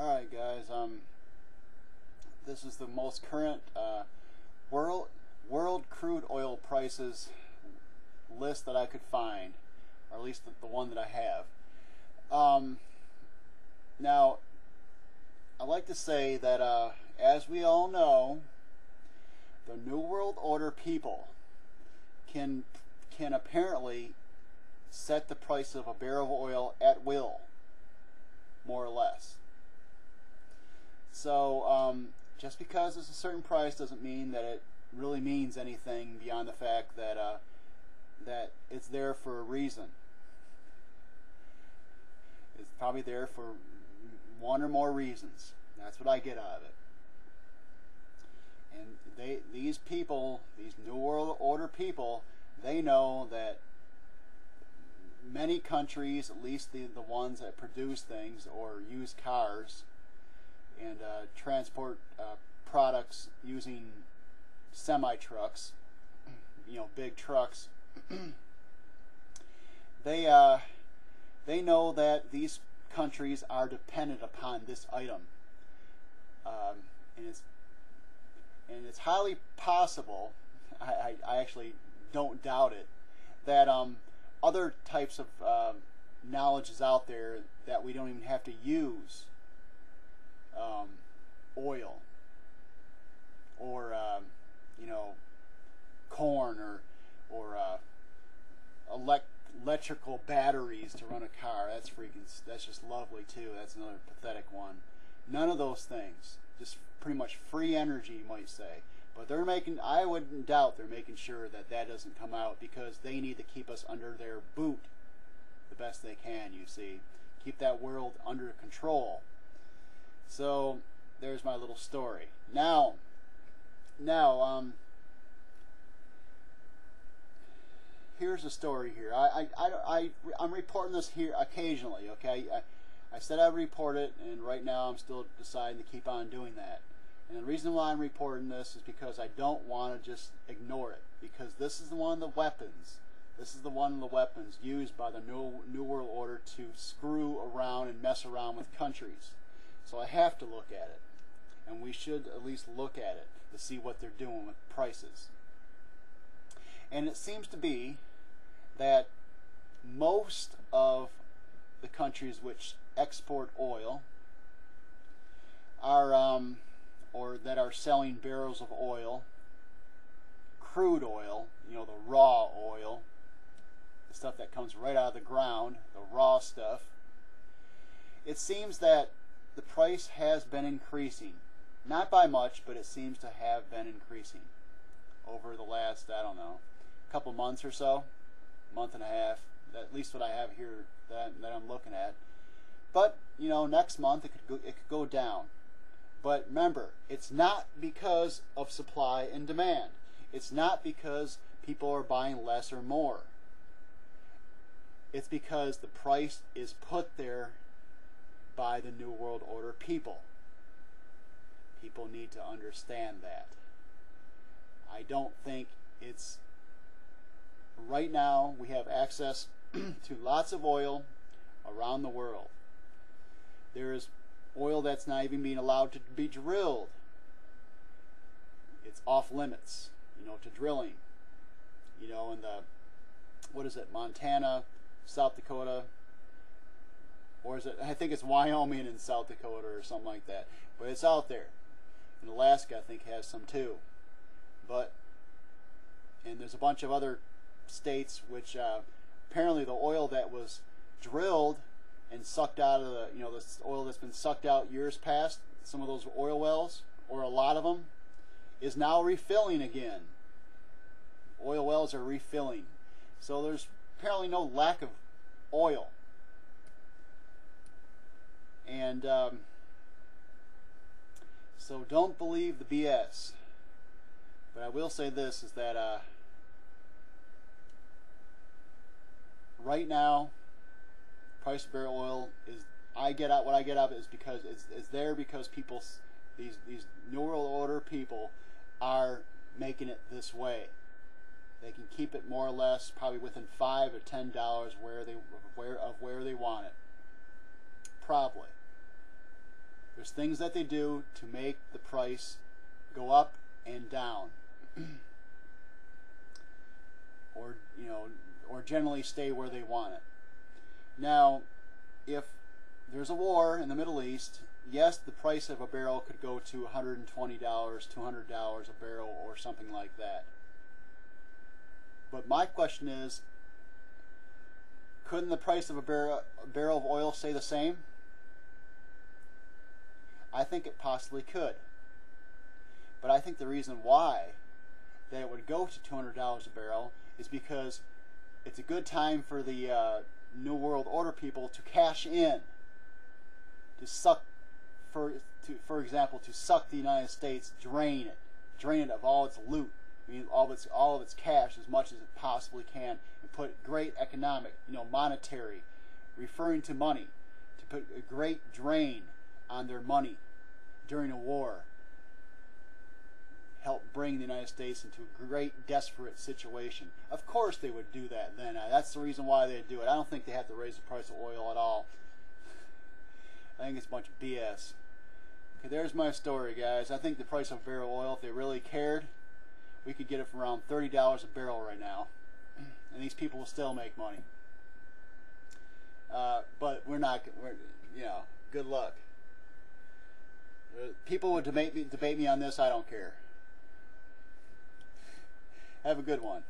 Alright guys, this is the most current world crude oil prices list that I could find, or at least the one that I have. Now, I like to say that as we all know, the New World Order people can apparently set the price of a barrel of oil at will, more or less. So just because it's a certain price doesn't mean that it really means anything beyond the fact that that it's there for a reason. It's probably there for one or more reasons. That's what I get out of it. And these people, these New World Order people, they know that many countries, at least the ones that produce things or use cars and transport products using semi-trucks, big trucks, they know that these countries are dependent upon this item, and it's highly possible, I actually don't doubt it, that other types of knowledge is out there that we don't even have to use oil or corn or electrical batteries to run a car. That's just lovely too. That's another pathetic one. None of those things. Just pretty much free energy, you might say. But they're making, I wouldn't doubt they're making sure that that doesn't come out, because they need to keep us under their boot the best they can, you see. Keep that world under control. So there's my little story. Now, here's the story here. I'm reporting this here occasionally, okay? I said I'd report it, and right now I'm still deciding to keep on doing that. And the reason why I'm reporting this is because I don't want to just ignore it, because this is one of the weapons. This is one of the weapons used by the New World Order to screw around and mess around with countries. So I have to look at it, and we should at least look at it to see what they're doing with prices. And it seems to be that most of the countries which export oil are or that are selling barrels of oil, crude oil, the raw oil, the stuff that comes right out of the ground, the raw stuff. It seems that the price has been increasing, not by much, but it seems to have been increasing over the last, I don't know, couple months or so, month and a half, at least what I have here that I'm looking at. But next month it could go down. But remember, it's not because of supply and demand. It's not because people are buying less or more. It's because the price is put there by the New World Order people. People need to understand that. I don't think it's... Right now, we have access to lots of oil around the world. There is oil that's not even being allowed to be drilled. It's off limits, to drilling. In the, Montana, South Dakota, or is it, I think it's Wyoming and South Dakota or something like that. But it's out there. And Alaska, I think, has some too. And there's a bunch of other states which apparently the oil that was drilled and sucked out of the, this oil that's been sucked out years past, some of those oil wells, or a lot of them, is now refilling again. Oil wells are refilling. So there's apparently no lack of oil. And so don't believe the BS. But I will say this, is that right now, price of barrel oil is, what I get out of it is because it's there because people, these New World Order people are making it this way. They can keep it more or less probably within $5 or $10 where they want it. Probably. There's things that they do to make the price go up and down, or or generally stay where they want it. Now, if there's a war in the Middle East, yes, the price of a barrel could go to $120, $200 a barrel, or something like that. But my question is, couldn't the price of a barrel of oil stay the same? I think it possibly could. But I think the reason why that it would go to $200 a barrel is because it's a good time for the New World Order people to cash in, to suck, for example, to suck the United States, drain it of all its loot, I mean, all of its cash as much as it possibly can, and put great economic, monetary, referring to money, to put a great drain on their money during a war. Help bring the United States into a great desperate situation. Of course they would do that then. That's the reason why they do it. I don't think they have to raise the price of oil at all. I think it's a bunch of BS. Okay, there's my story, guys. I think the price of a barrel of oil, if they really cared, we could get it for around $30 a barrel right now. And these people will still make money. But we're not, good luck. People would debate me on this, I don't care. Have a good one.